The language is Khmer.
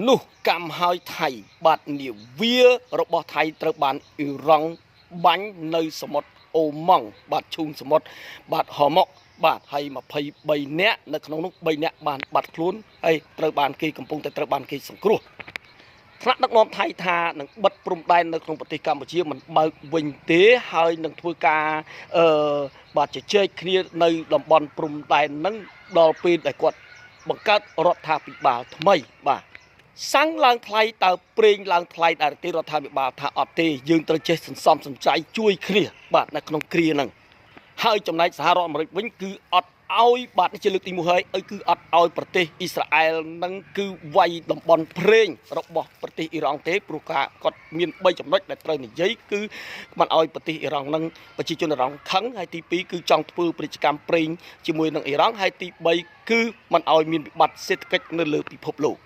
នោះកម្មហើយថៃបាទនាវារបស់ថៃត្រូវបានអ៊ីរ៉ង់បាញ់នៅសមុទ្រអូម៉ង់បាទឈូងសមុទ្របាទហមុកបាទហើយ23នាក់នៅក្នុងនោះ3នាក់បានបាត់ខ្លួនហើយត្រូវបានគេកំពុងតែត្រូវបានគេសង្គ្រោះថ្នាក់ដឹកនាំថៃថានឹងបិទព្រំដែននៅក្នុងប្រទេសកម្ពុជាមិនបើកវិញទេហើយនឹងធ្វើការបាទជជែកគ្នានៅតំបន់ព្រំដែននឹងដល់ពេលដែលគាត់បង្កើតរដ្ឋាភិបាលថ្មីបាទសាំងឡើងថ្លៃតើប្រេងឡើងថ្លៃដែរទេរដ្ឋាភិបាលថាអត់ទេយើងត្រូវចេះសន្សំសំចៃជួយគ្នាបាទនៅក្នុងគ្រាហ្នឹងហើយចំណែកសហរដ្ឋអាមេរិកវិញគឺអត់ឲ្យបាទនេះជាលើកទី1ហើយគឺអត់ឲ្យប្រទេសអ៊ីស្រាអែលនឹងគឺវាយតំបន់ព្រេងរបស់ប្រទេសអ៊ីរ៉ង់ទេព្រោះគាត់មាន3ចំណុចដែលត្រូវនិយាយគឺមិនឲ្យប្រទេសអ៊ីរ៉ង់នឹងប្រជាជនអ៊ីរ៉ង់ខឹងហើយទី2គឺចង់ធ្វើពាណិជ្ជកម្មប្រេងជាមួយនឹងអ៊ីរ៉ង់ហើយទី3គឺមិនឲ្យមានវិបត្តិសេដ្ឋកិច្ចនៅលើពិភពលោក